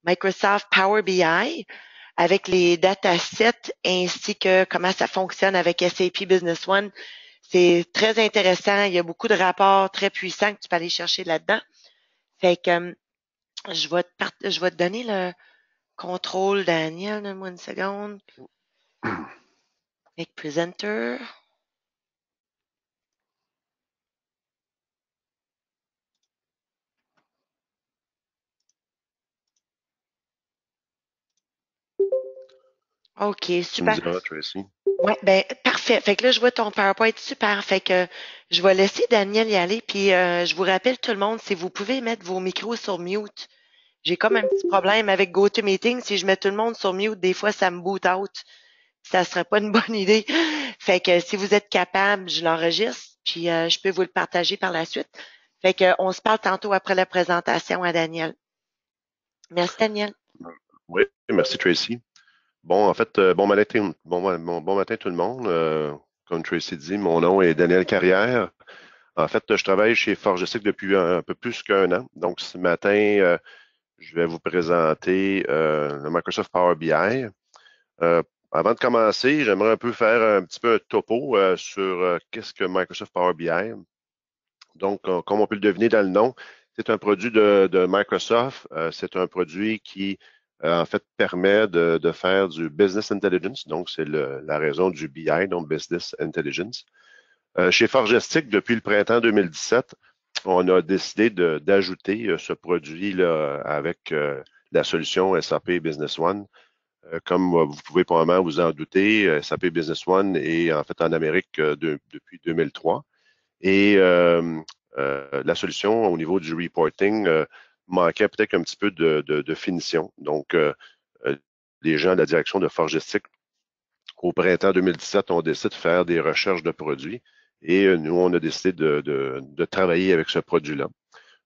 Microsoft Power BI avec les datasets ainsi que comment ça fonctionne avec SAP Business One. C'est très intéressant. Il y a beaucoup de rapports très puissants que tu peux aller chercher là-dedans. Fait que je vais te donner le contrôle, Daniel. Donne-moi une seconde. Make presenter. OK, Tu me super. diras, Tracy. Ouais, ben parfait. Fait que là, je vois ton PowerPoint super. Fait que je vais laisser Daniel y aller. Puis je vous rappelle tout le monde, si vous pouvez mettre vos micros sur mute. J'ai comme un petit problème avec GoToMeeting. Si je mets tout le monde sur mute, des fois, ça me boot out. Ça serait pas une bonne idée. Fait que si vous êtes capable, je l'enregistre. Puis je peux vous le partager par la suite. Fait que on se parle tantôt après la présentation à Daniel. Merci, Daniel. Oui, merci, Tracy. Bon, en fait, bon matin tout le monde. Comme Tracy dit, mon nom est Daniel Carrière. En fait, je travaille chez Forgestic depuis un peu plus qu'un an. Donc, ce matin, je vais vous présenter le Microsoft Power BI. Euh, Avant de commencer, j'aimerais un peu faire un petit peu un topo sur qu'est-ce que Microsoft Power BI. Donc, comme on peut le deviner dans le nom, c'est un produit de Microsoft. C'est un produit qui, en fait, permet de faire du business intelligence. Donc, c'est la raison du BI, donc Business Intelligence. Chez Forgestic, depuis le printemps 2017, on a décidé d'ajouter ce produit-là avec la solution SAP Business One. Comme vous pouvez probablement vous en douter, SAP Business One est en fait en Amérique depuis 2003. Et la solution au niveau du reporting manquait peut-être un petit peu de finition. Donc, euh, les gens de la direction de Forgestic, au printemps 2017, ont décidé de faire des recherches de produits et nous, on a décidé de travailler avec ce produit-là.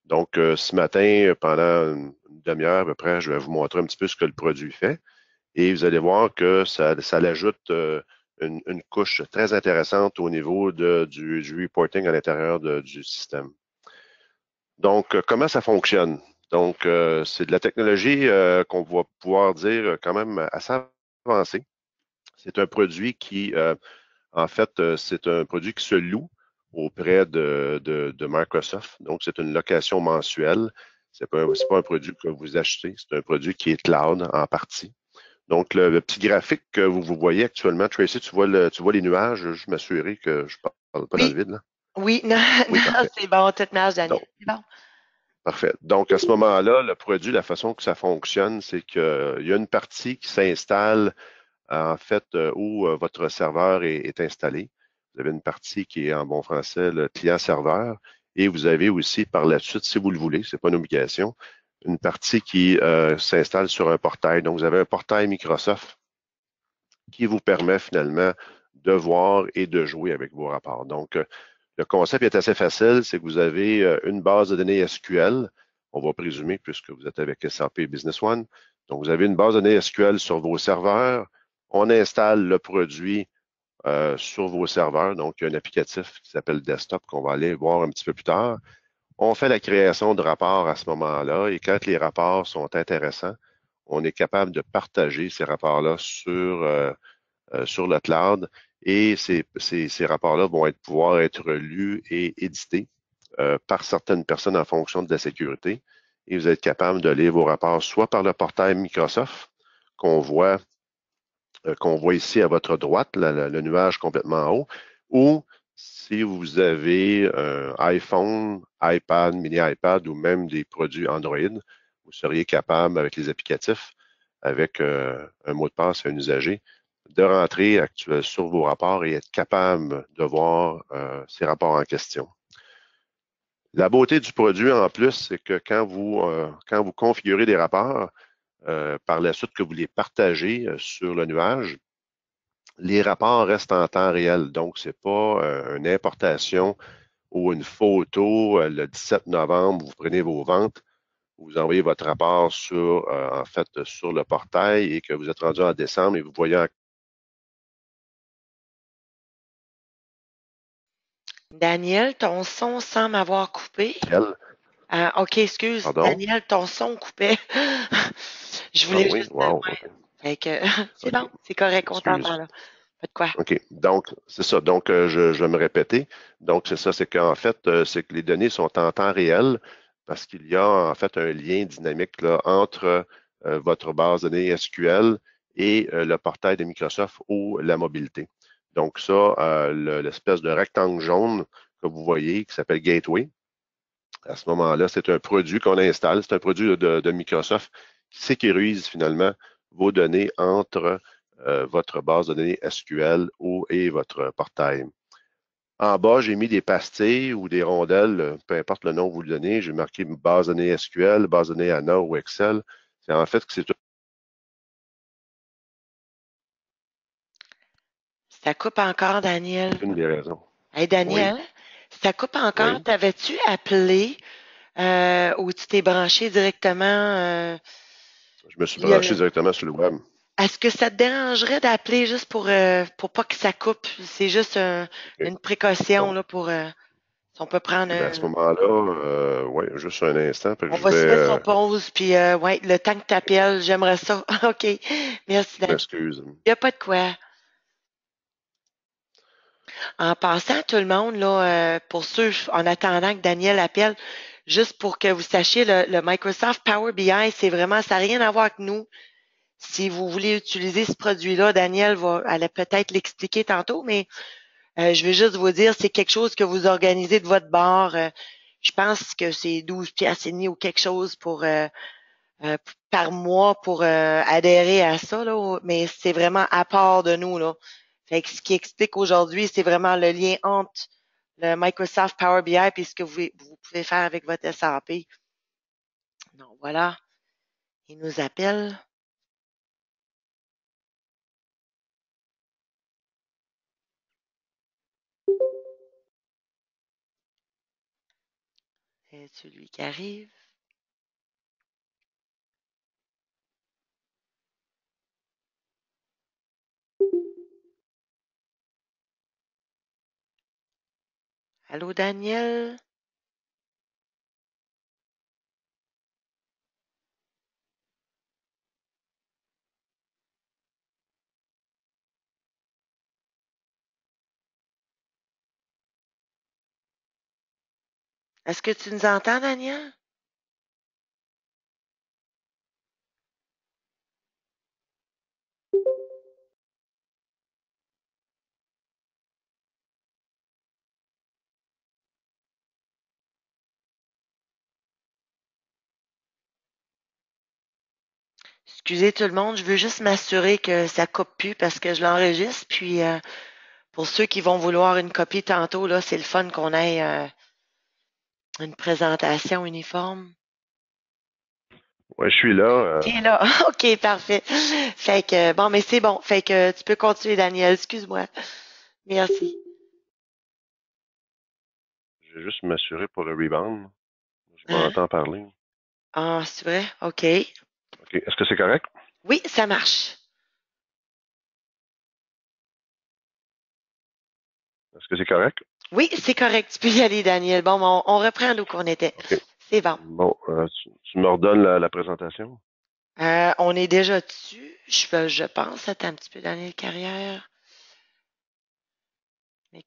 Donc, ce matin, pendant une demi-heure à peu près, je vais vous montrer un petit peu ce que le produit fait et vous allez voir que ça l'ajoute une couche très intéressante au niveau du reporting à l'intérieur du système. Donc, comment ça fonctionne? Donc, c'est de la technologie qu'on va pouvoir dire quand même assez avancée. C'est un produit qui, en fait, c'est un produit qui se loue auprès de Microsoft. Donc, c'est une location mensuelle. C'est pas un produit que vous achetez, c'est un produit qui est cloud en partie. Donc, le petit graphique que vous voyez actuellement, Tracy, tu vois les nuages, je m'assurer que je ne parle pas dans le Oui, vide, là. oui, non, Oui, non, parfait. c'est bon, toute marche, Daniel. Donc, C'est bon. parfait. Donc, à ce moment-là, le produit, la façon que ça fonctionne, c'est qu'il y a une partie qui s'installe, en fait, où votre serveur est installé. Vous avez une partie qui est en bon français le client-serveur. Et vous avez aussi par la suite, si vous le voulez, c'est pas une obligation, une partie qui s'installe sur un portail. Donc, vous avez un portail Microsoft qui vous permet finalement de voir et de jouer avec vos rapports. Donc, le concept est assez facile, c'est que vous avez une base de données SQL, on va présumer puisque vous êtes avec SAP Business One. Donc, vous avez une base de données SQL sur vos serveurs. On installe le produit sur vos serveurs. Donc, il y a un applicatif qui s'appelle Desktop qu'on va aller voir un petit peu plus tard. On fait la création de rapports à ce moment-là et quand les rapports sont intéressants, on est capable de partager ces rapports-là sur le cloud et ces rapports-là vont pouvoir être lus et édités par certaines personnes en fonction de la sécurité. Et vous êtes capable de lire vos rapports soit par le portail Microsoft qu'on voit, qu'on voit ici à votre droite, le nuage complètement en haut, ou si vous avez un iPhone, iPad, mini iPad ou même des produits Android, vous seriez capable avec les applicatifs, avec un mot de passe et un usager, de rentrer sur vos rapports et être capable de voir ces rapports en question. La beauté du produit, en plus, c'est que quand vous configurez des rapports, par la suite que vous les partagez sur le nuage, les rapports restent en temps réel. Donc, c'est pas une importation ou une photo le 17 novembre, vous prenez vos ventes, vous envoyez votre rapport en fait, sur le portail et que vous êtes rendu en décembre et vous voyez en Daniel, ton son semble avoir coupé. quel, OK, excuse. pardon. Daniel, ton son coupait. Je Ah voulais oui, juste, wow, ouais. OK. Fait que, c'est OK. bon, c'est correct, on t'entend Excuse. là. Pas de quoi. OK. Donc, c'est ça. Donc, je vais me répéter. Donc, c'est ça, c'est qu'en fait, c'est que les données sont en temps réel parce qu'il y a en fait un lien dynamique là, entre votre base de données SQL et le portail de Microsoft ou la mobilité. Donc, ça, l'espèce de rectangle jaune que vous voyez qui s'appelle Gateway, à ce moment-là, c'est un produit qu'on installe. C'est un produit de Microsoft qui sécurise finalement vos données entre votre base de données SQL et votre portail. En bas, j'ai mis des pastilles ou des rondelles, peu importe le nom que vous lui donnez. J'ai marqué base de données SQL, base de données ANA ou Excel. C'est en fait que c'est Ça coupe encore, Daniel. une des raisons. Hey, Oui, Daniel, ça coupe encore. oui. T'avais-tu appelé ou tu t'es branché directement Je me suis via branché le... directement sur le web. Est-ce que ça te dérangerait d'appeler juste pour pas que ça coupe? C'est juste OK. une précaution Donc, là, pour si on peut prendre OK, ben à ce moment-là, oui, juste un instant, fait que on je va vais, se mettre sur pause, puis ouais, le temps que t'appelles, j'aimerais ça. OK. Merci, je Daniel. m'excuse. Il n'y a pas de quoi. En passant, tout le monde, là, pour ceux, en attendant que Daniel appelle, juste pour que vous sachiez, le Microsoft Power BI, c'est vraiment, ça n'a rien à voir avec nous. Si vous voulez utiliser ce produit-là, Daniel va, allait peut-être l'expliquer tantôt, mais je vais juste vous dire, c'est quelque chose que vous organisez de votre bord. Je pense que c'est 12 piastres et demi ou quelque chose pour par mois pour adhérer à ça, là, mais c'est vraiment à part de nous, là. Fait que ce qui explique aujourd'hui, c'est vraiment le lien entre le Microsoft Power BI et ce que vous pouvez faire avec votre SAP. Donc voilà, il nous appelle. C'est celui qui arrive. Allô, Daniel? Est-ce que tu nous entends, Daniel? Excusez tout le monde, je veux juste m'assurer que ça coupe plus parce que je l'enregistre. Puis pour ceux qui vont vouloir une copie tantôt, là, c'est le fun qu'on ait une présentation uniforme. Oui, je suis là. T'es là. OK, parfait. Fait que, bon, mais c'est bon. Fait que tu peux continuer, Daniel. Excuse-moi. Merci. Je vais juste m'assurer pour le rebound. Je Hein? m'entends parler. Ah, c'est vrai? OK. OK. Est-ce que c'est correct? Oui, ça marche. Est-ce que c'est correct? Oui, c'est correct. Tu peux y aller, Daniel. Bon, on reprend d'où qu'on était. OK. C'est bon. Bon, tu me redonnes la présentation? On est déjà dessus. Je pense. Attends un petit peu, Daniel Carrière. Mais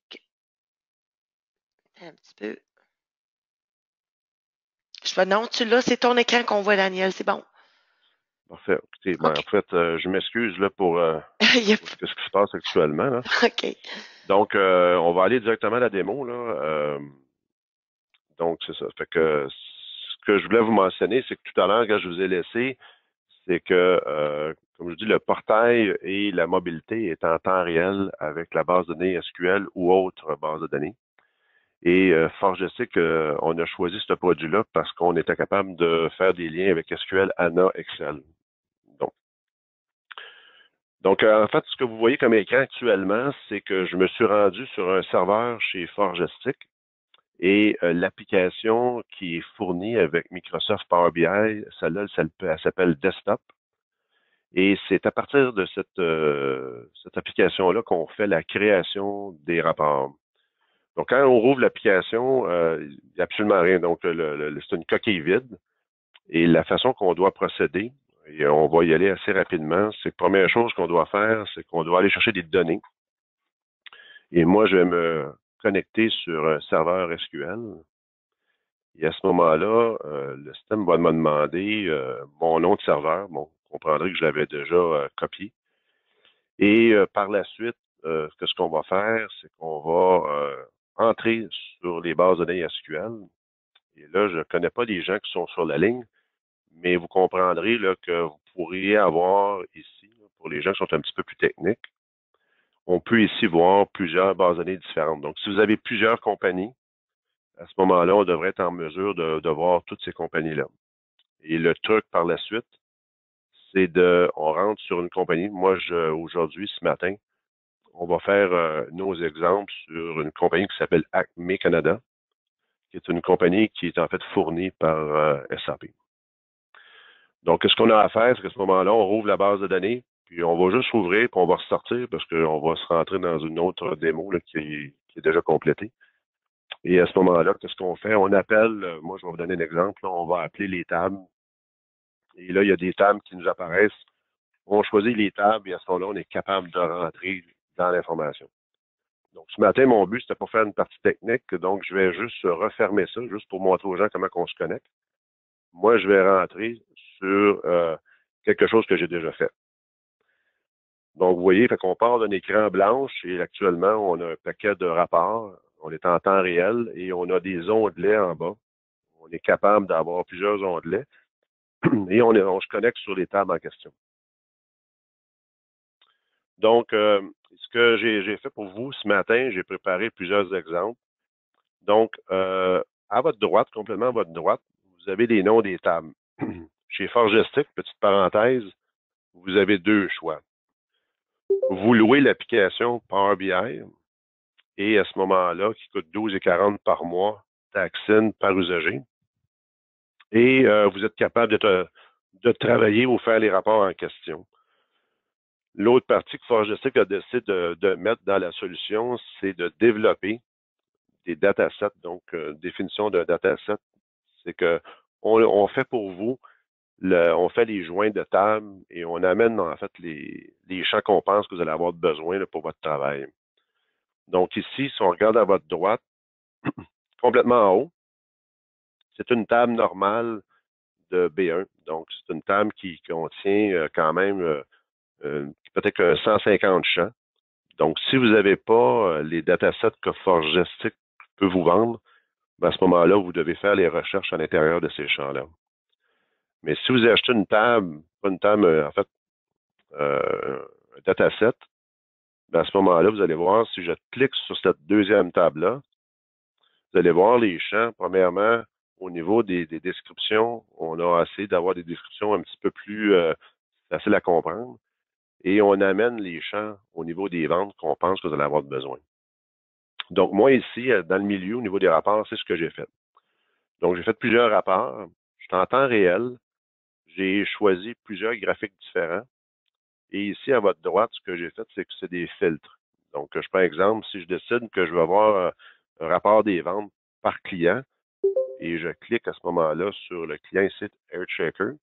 un petit peu. Non, tu l'as, c'est ton écran qu'on voit, Daniel. C'est bon. Parfait. Écoutez, ben, OK. en fait, je m'excuse là Il y a- pour ce qui se passe actuellement, là. OK. Donc, on va aller directement à la démo, là. Donc, c'est ça. Fait que ce que je voulais vous mentionner, c'est que tout à l'heure, quand je vous ai laissé, c'est que, comme je dis, le portail et la mobilité est en temps réel avec la base de données SQL ou autre base de données. Et fort je sais qu'on a choisi ce produit-là parce qu'on était capable de faire des liens avec SQL, ANA, Excel. Donc, en fait, ce que vous voyez comme écran actuellement, c'est que je me suis rendu sur un serveur chez Forgestic et l'application qui est fournie avec Microsoft Power BI, celle-là, elle s'appelle Desktop. Et c'est à partir de cette application-là qu'on fait la création des rapports. Donc, quand on rouvre l'application, il n'y a absolument rien. Donc, c'est une coquille vide. Et la façon qu'on doit procéder, Et on va y aller assez rapidement. C'est la première chose qu'on doit faire, c'est qu'on doit aller chercher des données. Et moi, je vais me connecter sur un serveur SQL. Et à ce moment-là, le système va me demander mon nom de serveur. Bon, vous comprendrez que je l'avais déjà copié. Et par la suite, ce qu'on va faire, c'est qu'on va entrer sur les bases de données SQL. Et là, je ne connais pas les gens qui sont sur la ligne, mais vous comprendrez là, que vous pourriez avoir ici, là, pour les gens qui sont un petit peu plus techniques, on peut ici voir plusieurs bases de données différentes. Donc, si vous avez plusieurs compagnies, à ce moment-là, on devrait être en mesure de voir toutes ces compagnies-là. Et le truc par la suite, c'est on rentre sur une compagnie. Moi, aujourd'hui, ce matin, on va faire nos exemples sur une compagnie qui s'appelle Acme Canada, qui est une compagnie qui est en fait fournie par SAP. Donc, ce qu'on a à faire, c'est qu'à ce moment-là, on rouvre la base de données, puis on va juste rouvrir, puis on va ressortir parce qu'on va se rentrer dans une autre démo là, qui est déjà complétée. Et à ce moment-là, qu'est-ce qu'on fait? On appelle, moi je vais vous donner un exemple, là, on va appeler les tables. Et là, il y a des tables qui nous apparaissent. On choisit les tables et à ce moment-là, on est capable de rentrer dans l'information. Donc, ce matin, mon but, c'était pour faire une partie technique. Donc, je vais juste refermer ça, juste pour montrer aux gens comment on se connecte. Moi, je vais rentrer sur quelque chose que j'ai déjà fait. Donc, vous voyez, fait qu'on part d'un écran blanche et actuellement, on a un paquet de rapports. On est en temps réel et on a des onglets en bas. On est capable d'avoir plusieurs onglets et on se connecte sur les tables en question. Donc, ce que j'ai fait pour vous ce matin, j'ai préparé plusieurs exemples. Donc, à votre droite, complètement à votre droite, vous avez les noms des tables. Chez Forgestic, petite parenthèse, vous avez deux choix. Vous louez l'application Power BI et à ce moment-là, qui coûte 12,40 par mois, taxine par usager. Et vous êtes capable de travailler ou faire les rapports en question. L'autre partie que Forgestic a décidé de mettre dans la solution, c'est de développer des datasets. Donc, définition d'un dataset, c'est que on fait pour vous, on fait les joints de table et on amène en fait les champs qu'on pense que vous allez avoir besoin là, pour votre travail. Donc ici, si on regarde à votre droite, complètement en haut, c'est une table normale de B1. Donc, c'est une table qui contient quand même peut-être 150 champs. Donc, si vous n'avez pas les datasets que Forgestic peut vous vendre, ben, à ce moment-là, vous devez faire les recherches à l'intérieur de ces champs-là. Mais si vous achetez une table, pas une table, en fait, un dataset, ben, à ce moment-là, vous allez voir, si je clique sur cette deuxième table-là, vous allez voir les champs, premièrement, au niveau des descriptions, on a essayé d'avoir des descriptions un petit peu plus faciles à comprendre. Et on amène les champs au niveau des ventes qu'on pense que vous allez avoir besoin. Donc, moi, ici, dans le milieu, au niveau des rapports, c'est ce que j'ai fait. Donc, j'ai fait plusieurs rapports. Je suis en temps réel. J'ai choisi plusieurs graphiques différents. Et ici, à votre droite, ce que j'ai fait, c'est que c'est des filtres. Donc, je prends exemple, si je décide que je veux avoir un rapport des ventes par client et je clique à ce moment-là sur le client site Airchecker,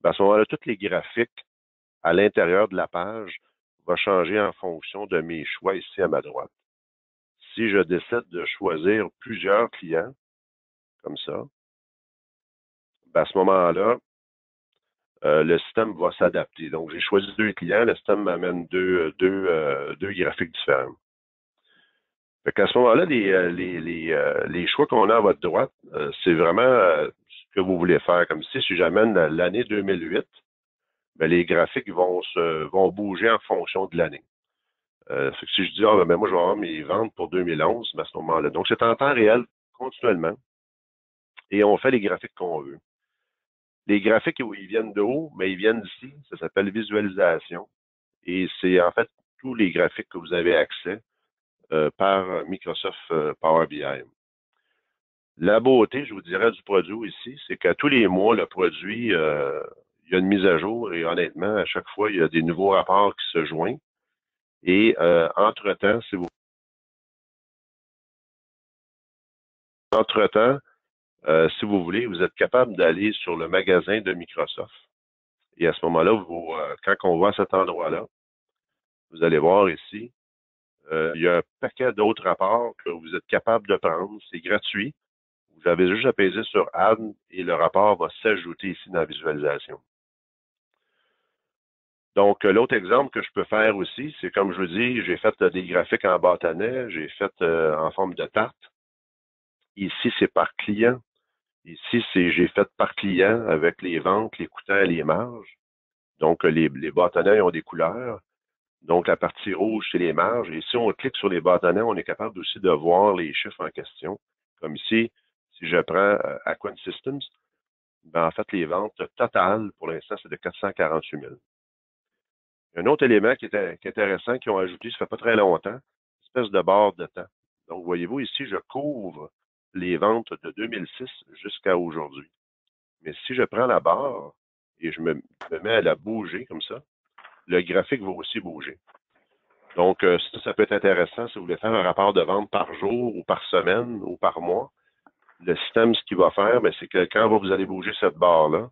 ben à ce moment-là, tous les graphiques à l'intérieur de la page vont changer en fonction de mes choix ici à ma droite. Si je décide de choisir plusieurs clients, comme ça, ben à ce moment-là, le système va s'adapter. Donc, j'ai choisi deux clients, le système m'amène deux graphiques différents. Fait qu'à ce moment-là, les choix qu'on a à votre droite, c'est vraiment ce que vous voulez faire. Comme si j'amène l'année 2008, ben, les graphiques vont bouger en fonction de l'année. Fait que si je dis, ben, moi, je vais avoir mes ventes pour 2011, ben, à ce moment-là. Donc, c'est en temps réel, continuellement, et on fait les graphiques qu'on veut. Les graphiques, ils viennent de haut, mais ils viennent d'ici. Ça s'appelle visualisation. Et c'est en fait tous les graphiques que vous avez accès par Microsoft Power BI. La beauté, je vous dirais, du produit ici, c'est qu'à tous les mois, le produit, il y a une mise à jour et honnêtement, à chaque fois, il y a des nouveaux rapports qui se joignent. Et entre-temps, si vous voulez, vous êtes capable d'aller sur le magasin de Microsoft. Et à ce moment-là, quand on va à cet endroit-là, vous allez voir ici, il y a un paquet d'autres rapports que vous êtes capable de prendre. C'est gratuit. Vous avez juste à peser sur Add et le rapport va s'ajouter ici dans la visualisation. Donc, l'autre exemple que je peux faire aussi, c'est comme je vous dis, j'ai fait des graphiques en bâtonnet, j'ai fait en forme de tarte. Ici, c'est par client. Ici, j'ai fait par client avec les ventes, les coûtants et les marges. Donc, les bâtonnets ont des couleurs. Donc, la partie rouge, c'est les marges. Et si on clique sur les bâtonnets, on est capable aussi de voir les chiffres en question. Comme ici, si je prends Aquan Systems, ben, en fait, les ventes totales, pour l'instant, c'est de 448 000. Un autre élément qui est intéressant qu'ils ont ajouté, ça fait pas très longtemps, une espèce de barre de temps. Donc, voyez-vous, ici, je couvre les ventes de 2006 jusqu'à aujourd'hui. Mais si je prends la barre et je me mets à la bouger comme ça, le graphique va aussi bouger. Donc, ça peut être intéressant si vous voulez faire un rapport de vente par jour ou par semaine ou par mois. Le système, ce qu'il va faire, ben, c'est que quand vous allez bouger cette barre-là,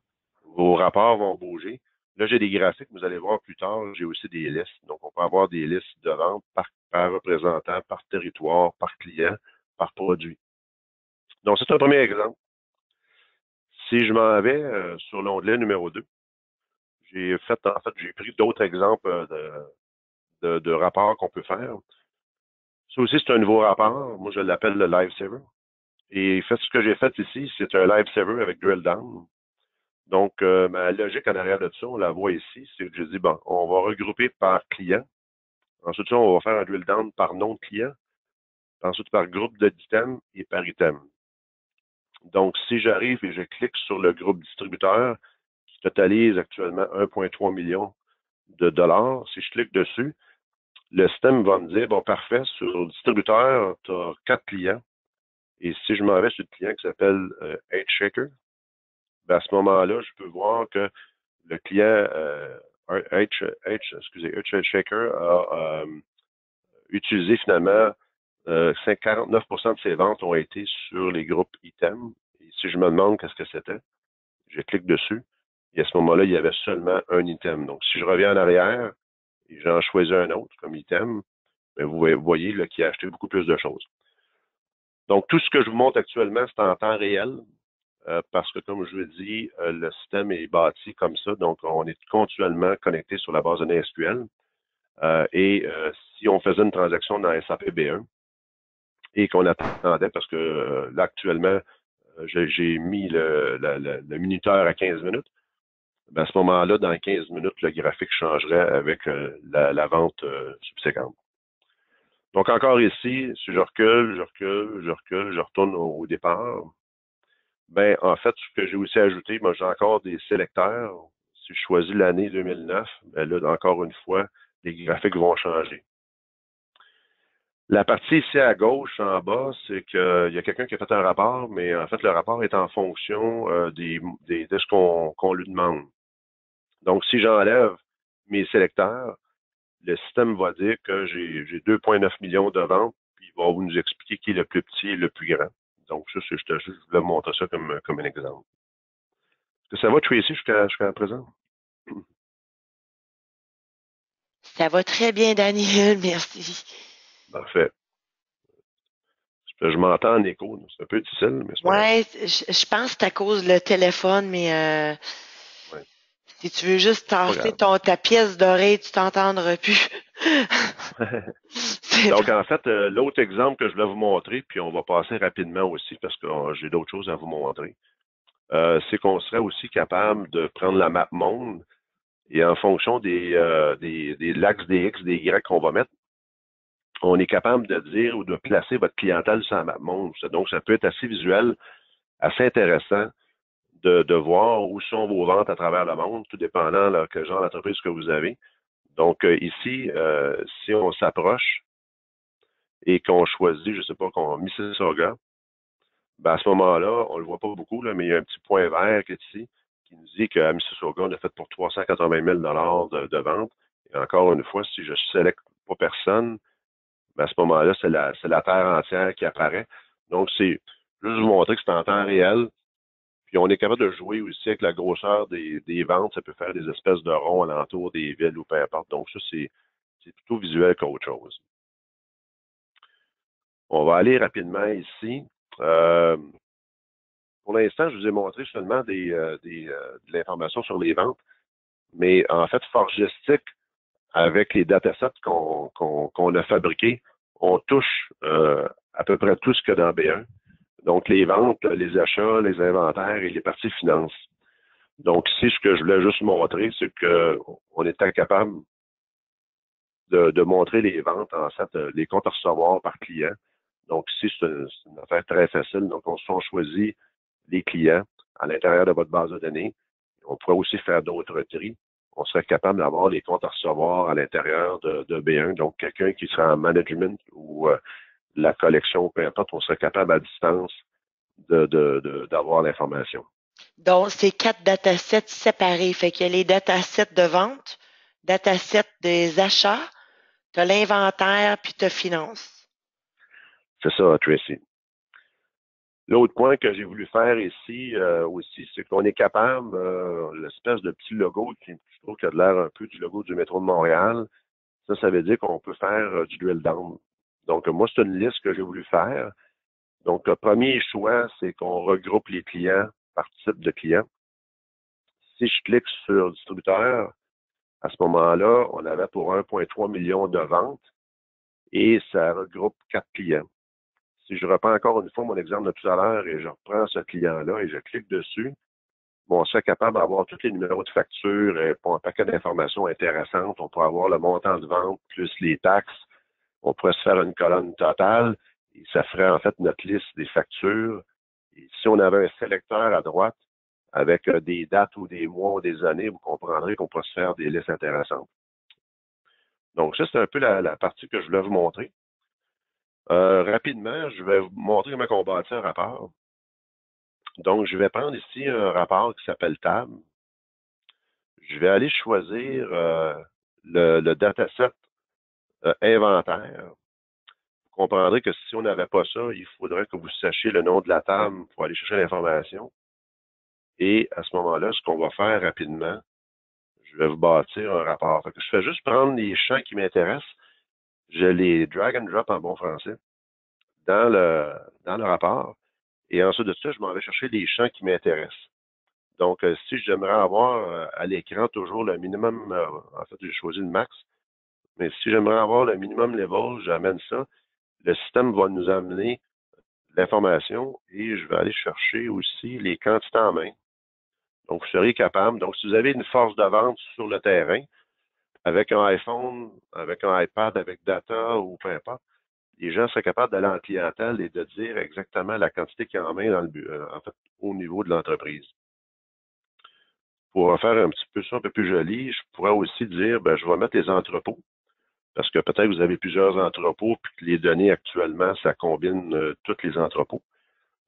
vos rapports vont bouger. Là, j'ai des graphiques, vous allez voir plus tard, j'ai aussi des listes. Donc, on peut avoir des listes de vente par représentant, par territoire, par client, par produit. Donc, c'est un premier exemple. Si je m'en vais sur l'onglet numéro 2, j'ai pris d'autres exemples de rapports qu'on peut faire. Ça aussi, c'est un nouveau rapport. Moi, je l'appelle le Live Saver. Et ce que j'ai fait ici, c'est un Live Saver avec Drill Down. Donc, ma logique en arrière de ça, on la voit ici, c'est que je dis, bon, on va regrouper par client. Ensuite, on va faire un drill down par nom de client. Ensuite, par groupe d'items et par item. Donc, si j'arrive et je clique sur le groupe distributeur, qui totalise actuellement 1,3 million de dollars, si je clique dessus, le système va me dire, bon, parfait, sur le distributeur, tu as 4 clients. Et si je m'en vais sur le client qui s'appelle H-Shaker, ben à ce moment-là, je peux voir que le client H-Shaker a utilisé finalement 49% de ses ventes ont été sur les groupes items. Et si je me demande qu'est-ce que c'était, je clique dessus. Et à ce moment-là, il y avait seulement un item. Donc, si je reviens en arrière et j'en choisis un autre comme item, bien, vous voyez là, qu'il a acheté beaucoup plus de choses. Donc, tout ce que je vous montre actuellement, c'est en temps réel. Parce que, comme je vous dis, le système est bâti comme ça, donc on est continuellement connecté sur la base de données SQL. Si on faisait une transaction dans SAP B1 et qu'on attendait, parce que là, actuellement, j'ai mis le minuteur à 15 minutes, ben à ce moment-là, dans 15 minutes, le graphique changerait avec la vente subséquente. Donc, encore ici, si je recule, je retourne au départ. Ben, en fait, ce que j'ai aussi ajouté, moi, j'ai encore des sélecteurs. Si je choisis l'année 2009, ben là, encore une fois, les graphiques vont changer. La partie ici à gauche, en bas, c'est qu'il y a quelqu'un qui a fait un rapport, mais en fait, le rapport est en fonction de ce qu'on lui demande. Donc, si j'enlève mes sélecteurs, le système va dire que j'ai 2,9 millions de ventes, puis il va nous expliquer qui est le plus petit et le plus grand. Donc, ça, je voulais vous montrer ça comme un exemple. Est-ce que ça va, Tracy, jusqu'à présent? Ça va très bien, Daniel, merci. Parfait. Je m'entends en écho. C'est un peu difficile, mais c'est pas grave. Ouais, je pense que c'est à cause le téléphone, mais Ouais, si tu veux juste c'est pas tasser grave. ta pièce d'oreille, tu t'entendras plus. C'est Donc, bon. en fait, l'autre exemple que je voulais vous montrer, puis on va passer rapidement aussi parce que j'ai d'autres choses à vous montrer, c'est qu'on serait aussi capable de prendre la map monde et en fonction des l'axe des X, des Y qu'on va mettre, on est capable de dire ou de placer votre clientèle sur la map monde. Donc, ça peut être assez visuel, assez intéressant de voir où sont vos ventes à travers le monde, tout dépendant là, quel genre d'entreprise que vous avez. Donc, ici, si on s'approche et qu'on choisit, je ne sais pas, qu'on Mississauga, ben à ce moment-là, on ne le voit pas beaucoup, là, mais il y a un petit point vert qui est ici, qui nous dit qu'à Mississauga, on a fait pour 380 000 de vente. Et encore une fois, si je sélecte pas personne, ben à ce moment-là, c'est la terre entière qui apparaît. Donc, c'est juste vous montrer que c'est en temps réel. Puis on est capable de jouer aussi avec la grosseur des ventes. Ça peut faire des espèces de ronds alentour des villes ou peu importe. Donc ça, c'est plutôt visuel qu'autre chose. On va aller rapidement ici. Euh, pour l'instant, je vous ai montré seulement de l'information sur les ventes, mais en fait, Forgestic, avec les datasets qu'on a fabriqués, on touche à peu près tout ce qu'il y a dans B1. Donc, les ventes, les achats, les inventaires et les parties finances. Donc, ici, ce que je voulais juste montrer, c'est qu'on était capable de montrer les ventes, en fait, les comptes à recevoir par client. Donc, ici, c'est une affaire très facile. Donc, on choisit les clients à l'intérieur de votre base de données. On pourrait aussi faire d'autres tris. On serait capable d'avoir les comptes à recevoir à l'intérieur de B1. Donc, quelqu'un qui serait en management ou la collection, peu importe, on serait capable à distance d'avoir l'information. Donc, c'est 4 datasets séparés. Fait qu'il y a les datasets de vente, datasets des achats, tu as l'inventaire, puis tu as finance. C'est ça, Tracy. L'autre point que j'ai voulu faire ici aussi, c'est qu'on est capable, l'espèce de petit logo qui, je trouve qu'il a l'air un peu du logo du métro de Montréal, ça veut dire qu'on peut faire du drill down. Donc, moi, c'est une liste que j'ai voulu faire. Donc, le premier choix, c'est qu'on regroupe les clients par type de client. Si je clique sur distributeur, à ce moment-là, on avait pour 1,3 million de ventes et ça regroupe 4 clients. Si je reprends encore une fois mon exemple de tout à l'heure et je reprends ce client-là et je clique dessus, bon, on serait capable d'avoir tous les numéros de facture et pour un paquet d'informations intéressantes. On pourrait avoir le montant de vente plus les taxes. On pourrait se faire une colonne totale et ça ferait en fait notre liste des factures. Et si on avait un sélecteur à droite avec des dates ou des mois ou des années, vous comprendrez qu'on pourrait se faire des listes intéressantes. Donc, ça, c'est un peu la partie que je voulais vous montrer. Rapidement, je vais vous montrer comment on bâtit un rapport. Donc, je vais prendre ici un rapport qui s'appelle Tab. Je vais aller choisir le dataset inventaire. Vous comprendrez que si on n'avait pas ça, il faudrait que vous sachiez le nom de la table pour aller chercher l'information. Et à ce moment-là, ce qu'on va faire rapidement, je vais vous bâtir un rapport. Fait que je fais juste prendre les champs qui m'intéressent, je les drag and drop en bon français dans le rapport. Et ensuite de ça, je m'en vais chercher les champs qui m'intéressent. Donc, si j'aimerais avoir à l'écran toujours le minimum, en fait, j'ai choisi le max, mais si j'aimerais avoir le minimum level, j'amène ça. Le système va nous amener l'information et je vais aller chercher aussi les quantités en main. Donc, vous seriez capable. Donc, si vous avez une force de vente sur le terrain, avec un iPhone, avec un iPad, avec data ou peu importe, les gens seraient capables d'aller en clientèle et de dire exactement la quantité qu'il y a en main en fait, au niveau de l'entreprise. Pour faire un petit peu ça un peu plus joli, je pourrais aussi dire, ben, je vais mettre les entrepôts, parce que peut-être vous avez plusieurs entrepôts, puis que les données actuellement, ça combine tous les entrepôts.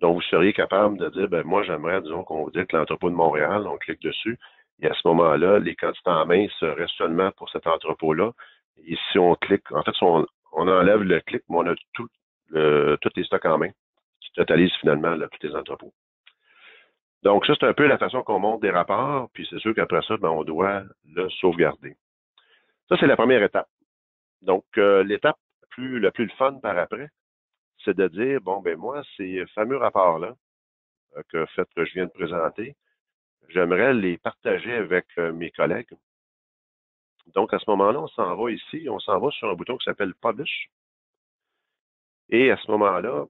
Donc, vous seriez capable de dire, ben, moi, j'aimerais, disons, qu'on dise que l'entrepôt de Montréal, on clique dessus, et à ce moment-là, les quantités en main seraient seulement pour cet entrepôt-là. Et si on clique, en fait, si on enlève le clic, mais on a tous les stocks en main, qui totalisent finalement là, tous les entrepôts. Donc, ça, c'est un peu la façon qu'on monte des rapports, puis c'est sûr qu'après ça, ben, on doit le sauvegarder. Ça, c'est la première étape. Donc, l'étape la plus le fun par après, c'est de dire, bon, ben moi, ces fameux rapports-là, que je viens de présenter, j'aimerais les partager avec mes collègues. Donc, à ce moment-là, on s'en va ici, on s'en va sur un bouton qui s'appelle Publish. Et à ce moment-là,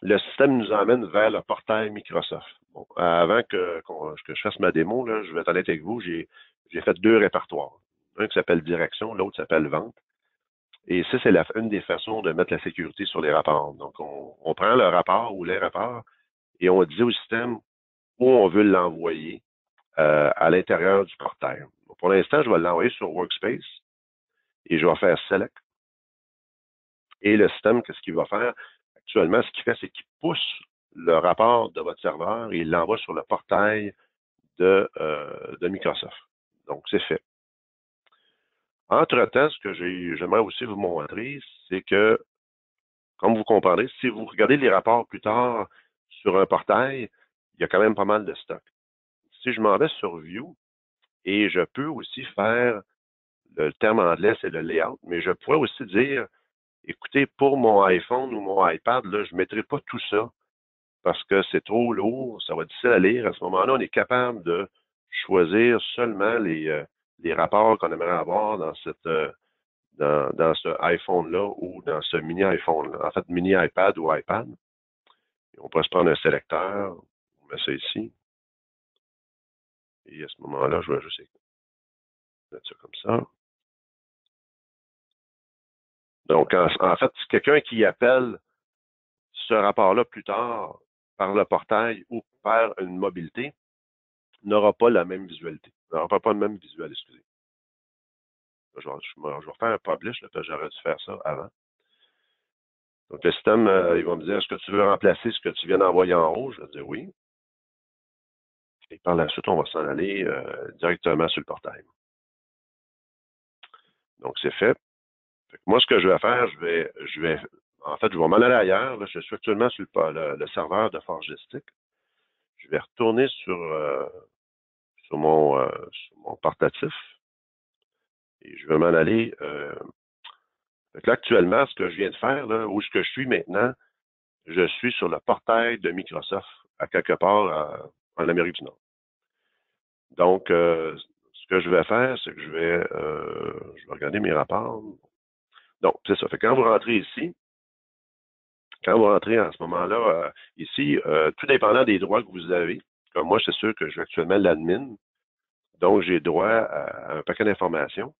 le système nous emmène vers le portail Microsoft. Bon, avant que je fasse ma démo, là, je vais être honnête avec vous, j'ai fait deux répertoires. Un qui s'appelle Direction, l'autre s'appelle Vente. Et ça, c'est une des façons de mettre la sécurité sur les rapports. Donc, on prend le rapport ou les rapports et on dit au système où on veut l'envoyer à l'intérieur du portail. Donc, pour l'instant, je vais l'envoyer sur Workspace et je vais faire Select. Et le système, qu'est-ce qu'il va faire? Actuellement, ce qu'il fait, c'est qu'il pousse le rapport de votre serveur et il l'envoie sur le portail de Microsoft. Donc, c'est fait. Entre-temps, ce que j'aimerais aussi vous montrer, c'est que, comme vous comprendrez, si vous regardez les rapports plus tard sur un portail, il y a quand même pas mal de stock. Si je m'en vais sur View, et je peux aussi faire, le terme anglais, c'est le layout, mais je pourrais aussi dire, écoutez, pour mon iPhone ou mon iPad, là, je ne mettrai pas tout ça parce que c'est trop lourd, ça va être difficile à lire. À ce moment-là, on est capable de choisir seulement les rapports qu'on aimerait avoir dans dans ce iPhone-là ou dans ce mini iPhone-là. En fait, mini iPad ou iPad. On pourrait se prendre un sélecteur, on met ça ici, et à ce moment-là, je vais juste mettre ça comme ça. Donc, en fait, quelqu'un qui appelle ce rapport-là plus tard par le portail ou par une mobilité n'aura pas la même visualité, n'aura pas le même visuel, excusez. Je vais refaire un publish, là, parce que j'aurais dû faire ça avant. Donc, le système, il va me dire, est-ce que tu veux remplacer ce que tu viens d'envoyer en haut? Je vais dire oui. Et par la suite, on va s'en aller directement sur le portail. Donc, c'est fait. Fait que moi, ce que je vais faire, en fait, je vais m'en aller ailleurs. Là, je suis actuellement sur le serveur de Forgestic. Je vais retourner sur mon portatif et je vais m'en aller. Fait que là, actuellement, ce que je viens de faire, là, où est-ce que je suis maintenant, je suis sur le portail de Microsoft, à quelque part en Amérique du Nord. Donc, ce que je vais faire, c'est que je vais regarder mes rapports. Donc, c'est ça. Fait que quand vous rentrez ici, quand vous rentrez en ce moment-là, ici, tout dépendant des droits que vous avez, comme moi, c'est sûr que je suis actuellement l'admin, donc j'ai droit à un paquet d'informations.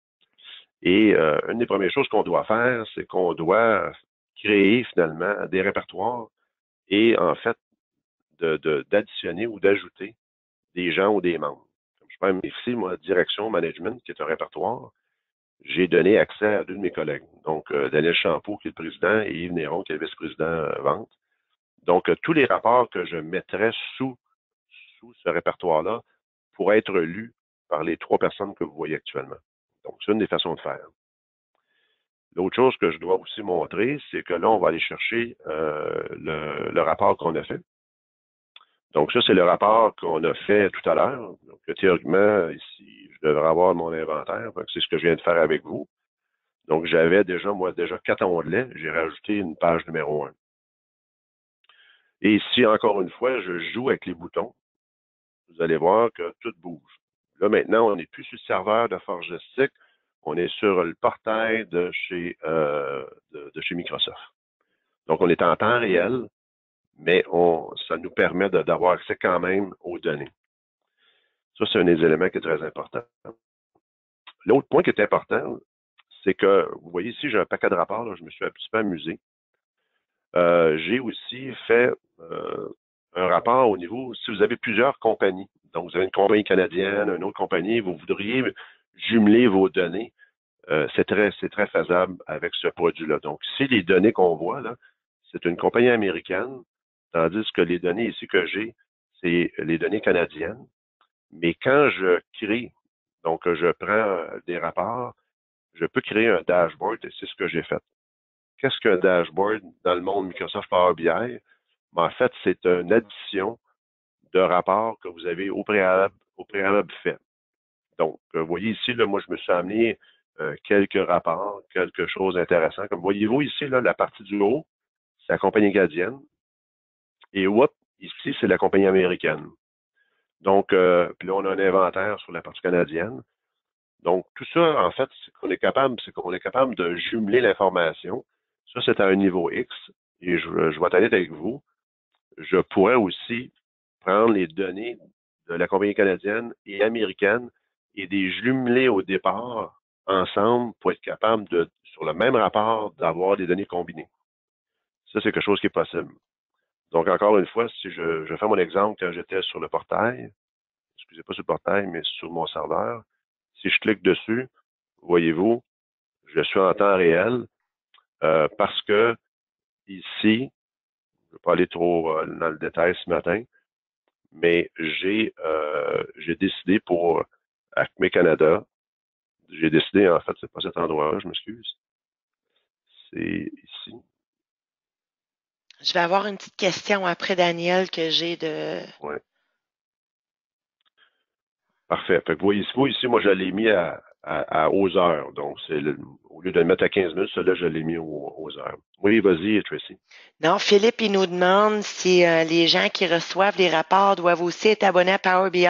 Et une des premières choses qu'on doit faire, c'est qu'on doit créer finalement des répertoires et en fait d'additionner ou d'ajouter des gens ou des membres. Comme je prends ici, moi, direction management, qui est un répertoire, j'ai donné accès à deux de mes collègues. Donc, Daniel Champeau, qui est le président, et Yves Néron, qui est le vice-président vente. Donc, tous les rapports que je mettrais sous ce répertoire-là pourraient être lus par les trois personnes que vous voyez actuellement. Donc, c'est une des façons de faire. L'autre chose que je dois aussi montrer, c'est que là, on va aller chercher le rapport qu'on a fait. Donc, ça, c'est le rapport qu'on a fait tout à l'heure. Donc, théoriquement, ici, je devrais avoir mon inventaire. C'est ce que je viens de faire avec vous. Donc, j'avais déjà, moi, déjà 4 onglets. J'ai rajouté une page numéro 1. Et ici, encore une fois, je joue avec les boutons. Vous allez voir que tout bouge. Là, maintenant, on n'est plus sur le serveur de Forgestic. On est sur le portail de chez Microsoft. Donc, on est en temps réel, mais ça nous permet d'avoir accès quand même aux données. Ça, c'est un des éléments qui est très important. L'autre point qui est important, c'est que, vous voyez ici, j'ai un paquet de rapports, là, je me suis un petit peu amusé. J'ai aussi fait un rapport au niveau, si vous avez plusieurs compagnies, donc vous avez une compagnie canadienne, une autre compagnie, vous voudriez jumeler vos données, c'est très faisable avec ce produit-là. Donc, ici, les données qu'on voit, là, c'est une compagnie américaine, tandis que les données ici que j'ai, c'est les données canadiennes. Mais quand je crée, donc je prends des rapports, je peux créer un dashboard et c'est ce que j'ai fait. Qu'est-ce qu'un dashboard dans le monde Microsoft Power BI? Ben, en fait, c'est une addition de rapports que vous avez au préalable fait. Donc, vous voyez ici, là, moi, je me suis amené quelques rapports, quelque chose d'intéressant. Comme voyez-vous ici, là, la partie du haut, c'est la compagnie canadienne. Et ici, c'est la compagnie américaine. Donc, puis là, on a un inventaire sur la partie canadienne. Donc, tout ça, en fait, c'est qu'on est capable de jumeler l'information. Ça, c'est à un niveau X. Et je vais être honnête avec vous. Je pourrais aussi prendre les données de la compagnie canadienne et américaine et les jumeler au départ ensemble pour être capable sur le même rapport, d'avoir des données combinées. Ça, c'est quelque chose qui est possible. Donc, encore une fois, si je fais mon exemple quand j'étais sur le portail, excusez pas sur le portail, mais sur mon serveur, si je clique dessus, voyez-vous, je suis en temps réel parce que ici, je ne vais pas aller trop dans le détail ce matin, mais j'ai décidé pour Acme Canada, j'ai décidé, en fait, c'est pas cet endroit-là, je m'excuse. C'est ici. Je vais avoir une petite question après Daniel que j'ai de Ouais. Parfait. Fait que vous ici, moi, je l'ai mis aux heures. Donc, au lieu de le mettre à 15 minutes, celui-là, je l'ai mis aux heures. Oui, vas-y, Tracy. Non, Philippe, il nous demande si les gens qui reçoivent les rapports doivent aussi être abonnés à Power BI.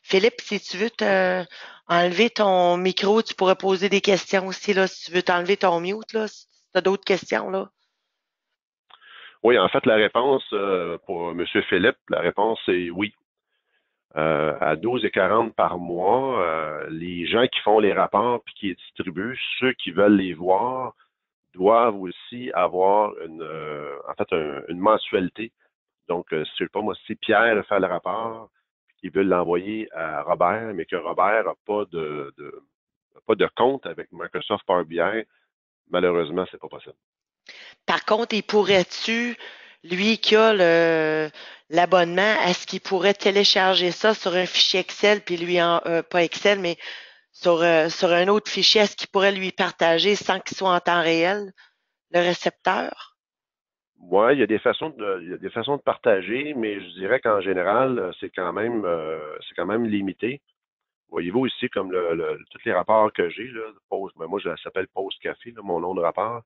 Philippe, si tu veux te enlever ton micro, tu pourrais poser des questions aussi, là, si tu veux t'enlever ton mute, là, si tu as d'autres questions, là. Oui, en fait, la réponse pour M. Philippe, la réponse est oui. À 12,40 par mois, les gens qui font les rapports puis qui les distribuent, ceux qui veulent les voir, doivent aussi avoir une mensualité. Donc, je sais pas moi, si Pierre fait le rapport, puis qu'il veut l'envoyer à Robert, mais que Robert n'a pas de compte avec Microsoft Power BI, malheureusement, c'est pas possible. Par contre, il pourrait-tu, lui qui a l'abonnement, est-ce qu'il pourrait télécharger ça sur un fichier Excel, puis lui pas Excel, mais sur un autre fichier, est-ce qu'il pourrait lui partager sans qu'il soit en temps réel, le récepteur? Moi, il y a des façons de partager, mais je dirais qu'en général, c'est quand même limité. Voyez-vous ici, comme tous les rapports que j'ai, là, moi, ça s'appelle Pause Café, là, mon nom de rapport.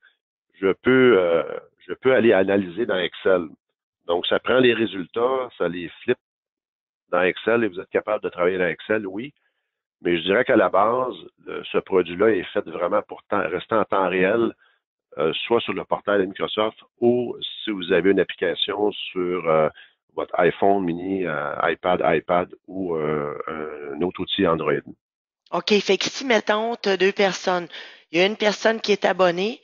Je peux, euh, je peux aller analyser dans Excel. Donc, ça prend les résultats, ça les flippe dans Excel et vous êtes capable de travailler dans Excel, oui. Mais je dirais qu'à la base, ce produit-là est fait vraiment pour rester en temps réel, soit sur le portail de Microsoft ou si vous avez une application sur votre iPhone mini, iPad ou un autre outil Android. OK, fait que si, mettons, tu as deux personnes, il y a une personne qui est abonnée,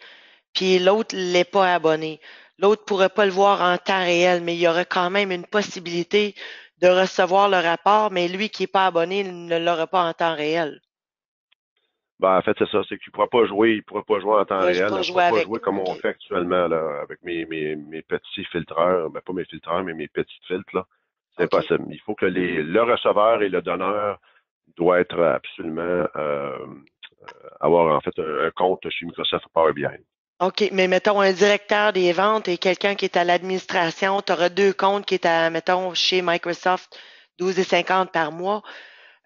puis l'autre l'est pas abonné. L'autre pourrait pas le voir en temps réel, mais il y aurait quand même une possibilité de recevoir le rapport, mais lui qui est pas abonné il ne l'aura pas en temps réel. Ben, en fait, c'est ça, c'est il pourra pas jouer en Il temps pourrait réel, pas il jouer pourra pas avec jouer toi. comme on OK. fait actuellement là, avec mes petits filtreurs, ben pas mes filtreurs, mais mes petits filtres là. C'est OK. impossible. Il faut que le receveur et le donneur doivent être absolument avoir en fait un compte chez Microsoft Power BI. OK, mais mettons un directeur des ventes et quelqu'un qui est à l'administration, tu auras deux comptes qui est à, mettons, chez Microsoft, 12,50 par mois.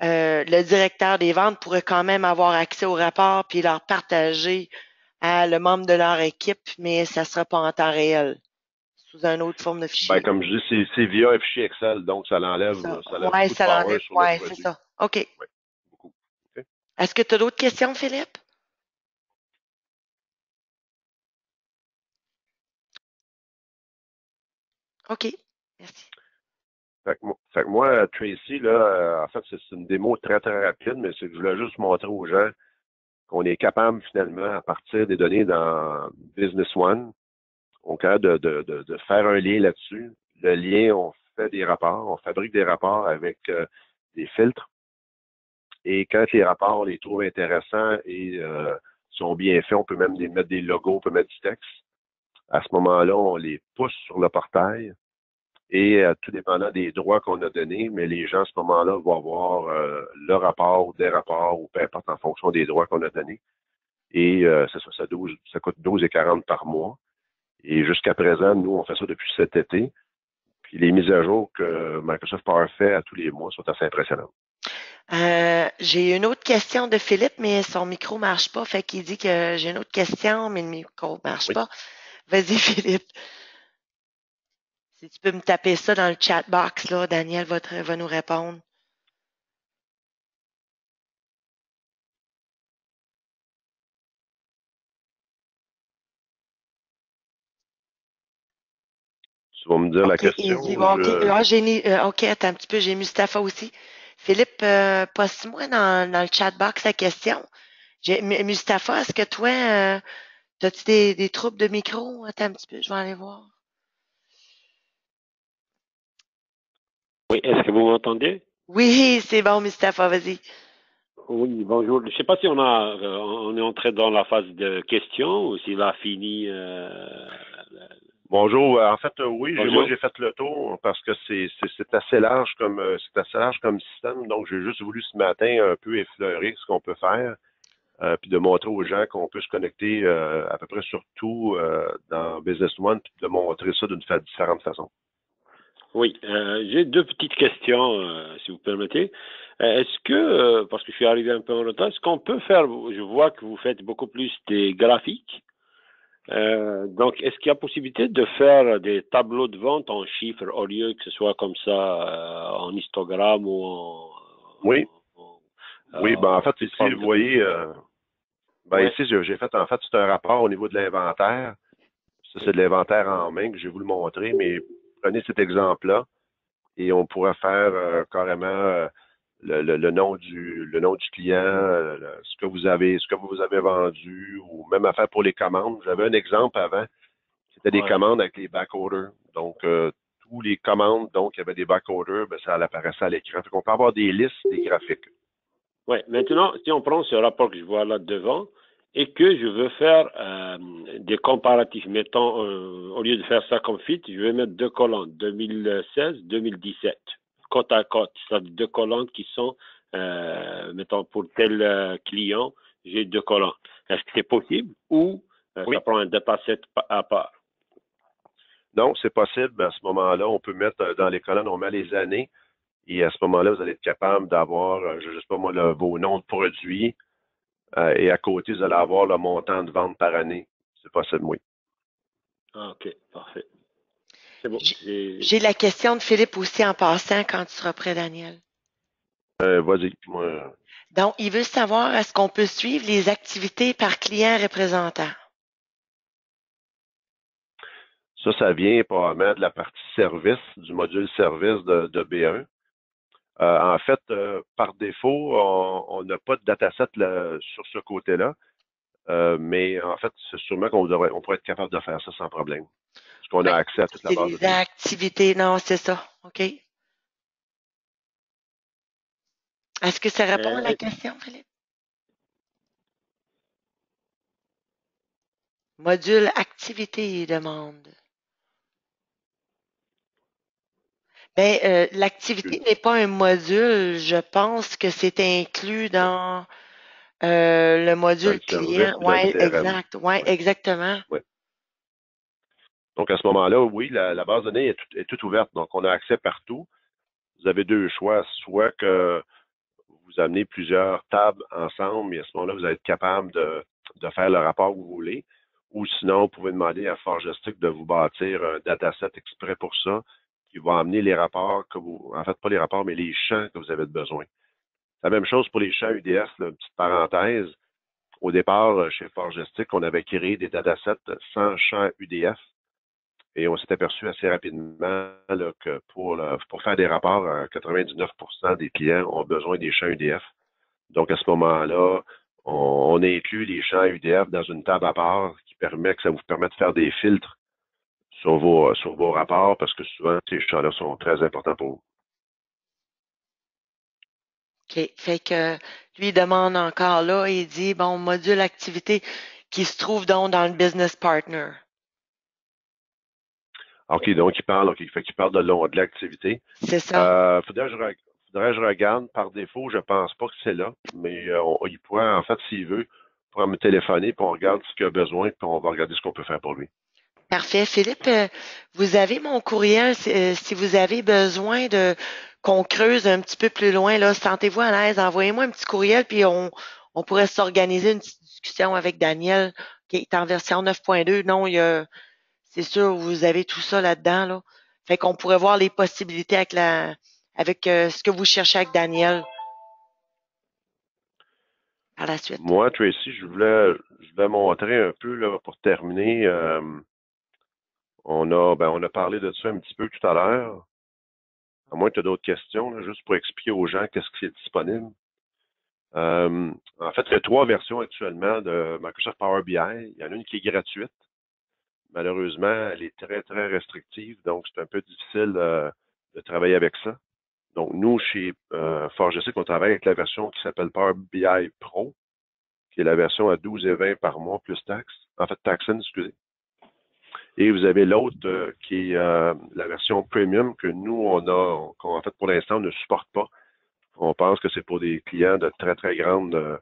Le directeur des ventes pourrait quand même avoir accès au rapport puis leur partager à le membre de leur équipe, mais ça sera pas en temps réel, sous une autre forme de Ben, fichier. comme je dis, c'est via un fichier Excel, donc C'est ça. ça enlève Ouais, beaucoup de ça power l'enlève. sur le Ouais, c'est produit. ça. OK. Oui, beaucoup. OK. Est-ce que tu as d'autres questions, Philippe? OK. Merci. Fait que moi, Tracy, là, en fait, c'est une démo très, très rapide, mais c'est que je voulais juste montrer aux gens qu'on est capable finalement, à partir des données dans Business One, on est capable de faire un lien là-dessus. Le lien, on fait des rapports, on fabrique des rapports avec des filtres. Et quand les rapports, on les trouve intéressants et sont bien faits, on peut même les mettre des logos, on peut mettre du texte. À ce moment-là, on les pousse sur le portail et tout dépendant des droits qu'on a donnés, mais les gens à ce moment-là vont avoir le rapport ou des rapports ou peu importe en fonction des droits qu'on a donnés. Et c'est ça, ça coûte 12,40 par mois. Et jusqu'à présent, nous, on fait ça depuis cet été. Puis les mises à jour que Microsoft Power fait à tous les mois sont assez impressionnantes. J'ai une autre question de Philippe, mais son micro marche pas. Fait qu'il dit que j'ai une autre question, mais le micro marche Oui. pas. Vas-y, Philippe. Si tu peux me taper ça dans le chat box, là, Daniel va nous répondre. Tu vas me dire la OK, question easy. ou Bon, OK, je. OK, attends un petit peu, j'ai Mustapha aussi. Philippe, poste-moi dans le chat box la question. Mustapha, est-ce que toi, as-tu des troubles de micro? Attends un petit peu, je vais aller voir. Oui, est-ce que vous m'entendez? Oui, c'est bon, Mustapha, vas-y. Oui, bonjour. Je ne sais pas si on est entré dans la phase de questions ou s'il a fini. Bonjour. En fait, oui, moi Bonjour. j'ai fait le tour parce que c'est assez large comme c'est assez large comme système. Donc j'ai juste voulu ce matin un peu effleurer ce qu'on peut faire, puis de montrer aux gens qu'on peut se connecter à peu près sur tout dans Business One, puis de montrer ça d'une différente façon. Oui, j'ai deux petites questions, si vous permettez. Est-ce que, parce que je suis arrivé un peu en retard, est-ce qu'on peut faire, je vois que vous faites beaucoup plus des graphiques, donc est-ce qu'il y a possibilité de faire des tableaux de vente en chiffres au lieu que ce soit comme ça en histogramme ou Oui, oui, ben en en fait, toute ici, forme vous de... voyez, ben Ouais, ici, j'ai fait, en fait, c'est un rapport au niveau de l'inventaire. Ça, c'est de l'inventaire en main que je vais vous le montrer, mais prenez cet exemple-là et on pourra faire carrément le nom du client, ce que vous avez vendu, ou même à faire pour les commandes. J'avais un exemple avant, c'était des ouais. commandes avec les back orders. Donc, tous les commandes, donc, il y avait des back orders, ben, ça apparaissait à l'écran. Fait qu'on peut avoir des listes, des graphiques. Ouais. Maintenant, si on prend ce rapport que je vois là devant et que je veux faire des comparatifs, mettons, au lieu de faire ça comme fit, je vais mettre deux colonnes, 2016-2017, côte à côte, c'est-à-dire deux colonnes qui sont, mettons, pour tel client, j'ai deux colonnes. Est-ce que c'est possible ou ça Oui. prend un dataset à part? Non, c'est possible. À ce moment-là, on peut mettre dans les colonnes, on met les années. Et à ce moment-là, vous allez être capable d'avoir, je ne sais pas moi, vos noms de produits. Et à côté, vous allez avoir le montant de vente par année. C'est possible, oui. Ah, ok, parfait. C'est bon. J'ai j'ai la question de Philippe aussi en passant quand tu seras prêt, Daniel. Vas-y. Moi, Donc, il veut savoir est-ce qu'on peut suivre les activités par client représentant. ça vient probablement de la partie service, du module service de B1. En fait, par défaut, on n'a pas de dataset sur ce côté-là. Mais en fait, c'est sûrement on pourrait être capable de faire ça sans problème. Parce qu'on a Oui, accès à toute la c'est base de les données. activités. Non, c'est ça. OK. Est-ce que ça répond à la Euh, question, Philippe? Module activité, il demande. Ben, l'activité n'est pas un module. Je pense que c'est inclus dans le Dans module le service client. ou dans le Ouais, CRM. exact. Ouais, Ouais, exactement. ouais. Donc, à ce moment-là, oui, la base de données est toute ouverte. Donc, on a accès partout. Vous avez deux choix. Soit que vous amenez plusieurs tables ensemble et à ce moment-là, vous allez être capable de faire le rapport que vous voulez. Ou sinon, vous pouvez demander à Forgestic de vous bâtir un dataset exprès pour ça, qui va amener les rapports en fait, pas les rapports, mais les champs que vous avez besoin. La même chose pour les champs UDF, là, une petite parenthèse. Au départ, chez Forgestic, on avait créé des datasets sans champ UDF et on s'est aperçu assez rapidement là, que pour faire des rapports, 99% des clients ont besoin des champs UDF. Donc, à ce moment-là, on inclut les champs UDF dans une table à part qui permet que ça vous permet de faire des filtres sur vos rapports parce que souvent, ces champs-là sont très importants pour vous. OK. Fait que lui il demande encore là, il dit, bon, module activité qui se trouve donc dans le business partner. OK, donc fait qu'il parle de l'activité. C'est ça. Faudrait que je regarde. Par défaut, je pense pas que c'est là, mais il pourrait, en fait, s'il veut, il pourrait me téléphoner, puis on regarde ce qu'il a besoin, puis on va regarder ce qu'on peut faire pour lui. Parfait. Philippe, vous avez mon courriel si vous avez besoin de qu'on creuse un petit peu plus loin, là, sentez-vous à l'aise, envoyez-moi un petit courriel, puis on pourrait s'organiser une petite discussion avec Daniel, qui est en version 9.2. Non, c'est sûr, vous avez tout ça là-dedans, là. Fait qu'on pourrait voir les possibilités avec ce que vous cherchez avec Daniel par la suite. Moi, Tracy, je voulais montrer un peu, là, pour terminer, on a parlé de ça un petit peu tout à l'heure. À moins que tu aies d'autres questions, là, juste pour expliquer aux gens qu'est-ce qui est disponible. En fait, il y a trois versions actuellement de Microsoft Power BI. Il y en a une qui est gratuite. Malheureusement, elle est très, très restrictive, donc c'est un peu difficile de travailler avec ça. Donc, nous, chez Forgestic, on travaille avec la version qui s'appelle Power BI Pro, qui est la version à 12 et 20 par mois plus taxes. En fait, taxes, excusez. Et vous avez l'autre qui est la version Premium que nous, qu'en fait, pour l'instant, on ne supporte pas. On pense que c'est pour des clients de très, très grande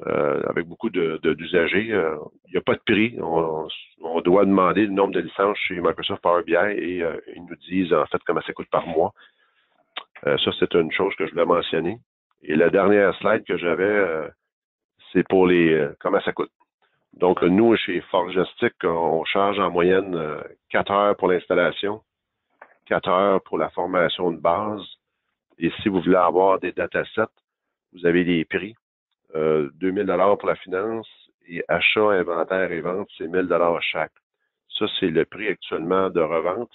avec beaucoup d'usagers. Il n'y a pas de prix. On doit demander le nombre de licences chez Microsoft Power BI et ils nous disent en fait comment ça coûte par mois. Ça, c'est une chose que je voulais mentionner. Et la dernière slide que j'avais, c'est pour comment ça coûte. Donc, nous, chez Forgestic, on charge en moyenne 4 heures pour l'installation, 4 heures pour la formation de base. Et si vous voulez avoir des datasets, vous avez des prix. 2000 $ pour la finance et achat, inventaire et vente, c'est 1000 $ chaque. Ça, c'est le prix actuellement de revente.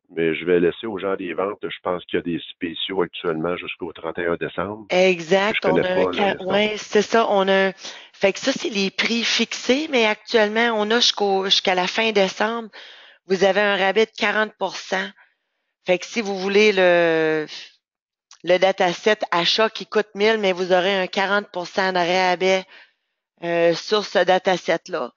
Mais je vais laisser aux gens des ventes. Je pense qu'il y a des spéciaux actuellement jusqu'au 31 décembre. Exact. Je On connais a pas, là, ouais, c'est ça. Fait que ça, c'est les prix fixés, mais actuellement, on a jusqu'à la fin décembre, vous avez un rabais de 40%. Fait que si vous voulez le dataset achat qui coûte 1000, mais vous aurez un 40% de rabais sur ce dataset-là.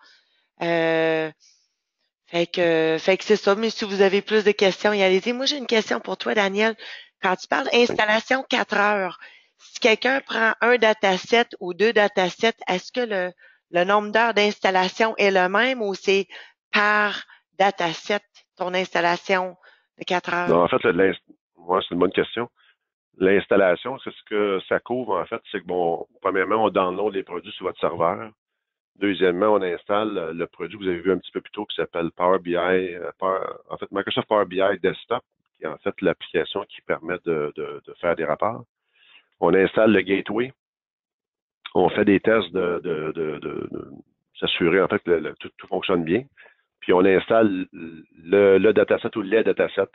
Fait que c'est ça. Mais si vous avez plus de questions, allez-y. Moi, j'ai une question pour toi, Daniel. Quand tu parles installation 4 heures, si quelqu'un prend un dataset ou deux datasets, est-ce que le nombre d'heures d'installation est le même ou c'est par dataset ton installation de 4 Non, heures? en fait, moi, c'est une bonne question. L'installation, c'est ce que ça couvre, en fait, c'est que, bon, premièrement, on download les produits sur votre serveur. Deuxièmement, on installe le produit que vous avez vu un petit peu plus tôt qui s'appelle Power BI, en fait, Microsoft Power BI Desktop, qui est en fait l'application qui permet de faire des rapports. On installe le gateway. On fait des tests de s'assurer, en fait, que tout fonctionne bien. Puis on installe le dataset ou les datasets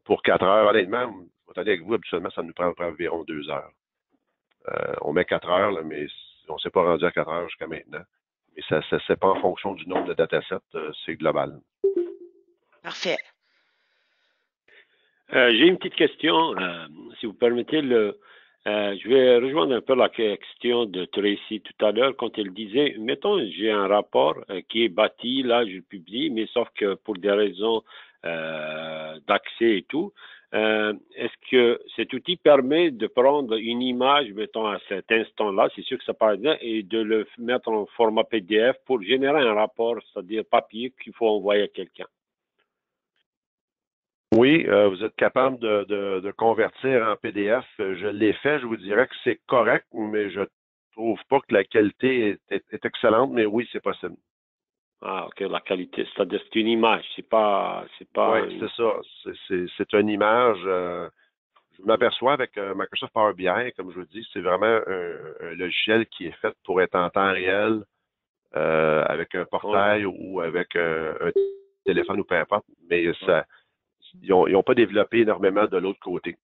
pour 4 heures. Honnêtement, je vais aller avec vous, habituellement, ça nous prend environ 2 heures. On met 4 heures, là, mais on ne s'est pas rendu à 4 heures jusqu'à maintenant. Mais ça c'est pas en fonction du nombre de datasets, c'est global. Parfait. J'ai une petite question, si vous permettez. Je vais rejoindre un peu la question de Tracy tout à l'heure quand elle disait, mettons, j'ai un rapport qui est bâti, là, je le publie, mais sauf que pour des raisons d'accès et tout, est-ce que cet outil permet de prendre une image, mettons, à cet instant-là, c'est sûr que ça paraît bien, et de le mettre en format PDF pour générer un rapport, c'est-à-dire papier qu'il faut envoyer à quelqu'un? Oui, vous êtes capable de convertir en PDF. Je l'ai fait, je vous dirais que c'est correct, mais je trouve pas que la qualité est excellente, mais oui, c'est possible. Ah, ok, la qualité, c'est-à-dire c'est une image, c'est Oui, pas c'est ça. C'est une image. Je m'aperçois avec Microsoft Power BI, comme je vous dis, c'est vraiment un logiciel qui est fait pour être en temps réel, avec un Ouais, portail ou avec un téléphone ou peu importe, mais ça, ils ont pas développé énormément de l'autre côté.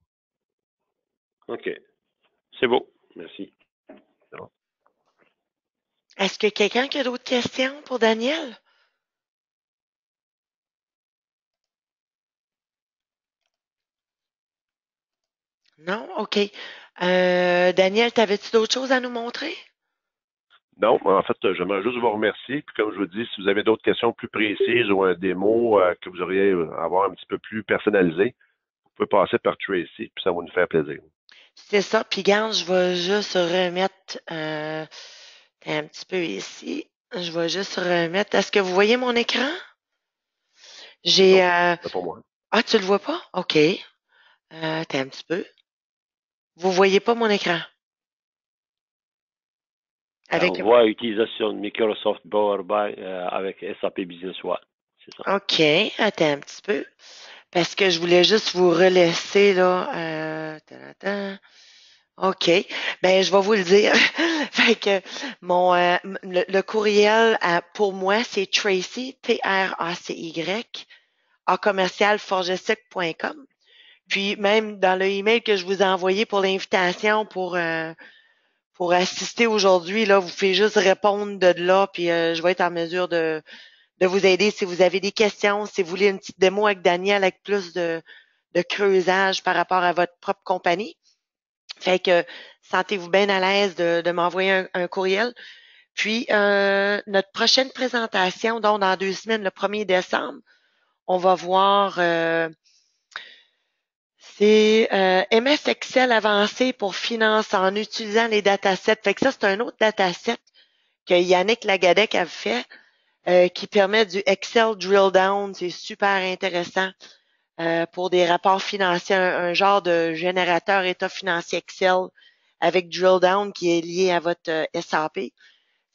ok, c'est beau, merci. Est-ce que quelqu'un a d'autres questions pour Daniel? Non? OK. Daniel, t'avais-tu d'autres choses à nous montrer? Non, en fait, j'aimerais juste vous remercier. Puis comme je vous dis, si vous avez d'autres questions plus précises ou un démo que vous auriez à avoir un petit peu plus personnalisé, vous pouvez passer par Tracy, puis ça va nous faire plaisir. C'est ça. Puis, garde, je vais juste remettre un petit peu ici. Je vais juste remettre. Est-ce que vous voyez mon écran? J'ai. Non, c'est pour moi. Ah, tu le vois pas? OK. T'as un petit peu. Vous voyez pas mon écran? On Avec. voit l'utilisation de Microsoft Power BI avec SAP Business One, c'est ça. OK. Attends un petit peu. Parce que je voulais juste vous relaisser, là. Ta-ta-ta. OK. Ben, je vais vous le dire. Fait que le courriel pour moi, c'est Tracy, Tracy, à commercial forgesic.com. Puis même dans le email que je vous ai envoyé pour l'invitation pour assister aujourd'hui, là, vous faites juste répondre de là, puis je vais être en mesure de vous aider si vous avez des questions, si vous voulez une petite démo avec Daniel avec plus de creusage par rapport à votre propre compagnie. Fait que sentez-vous bien à l'aise de m'envoyer un courriel. Puis notre prochaine présentation, donc dans 2 semaines, le 1er décembre, on va voir C'est MS Excel avancé pour finance en utilisant les datasets. Fait que ça, c'est un autre dataset que Yannick Lagadec a fait qui permet du Excel drill down. C'est super intéressant pour des rapports financiers, un genre de générateur état financier Excel avec drill down qui est lié à votre SAP.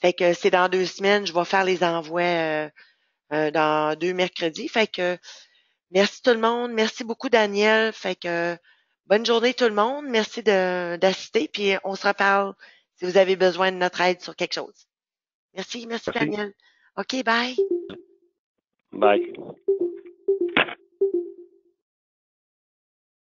Fait que c'est dans 2 semaines, je vais faire les envois dans 2 mercredis. Fait que merci tout le monde. Merci beaucoup, Daniel. Fait que bonne journée tout le monde. Merci d'assister. Puis on se reparle si vous avez besoin de notre aide sur quelque chose. Merci Merci. Daniel. OK, bye. Bye.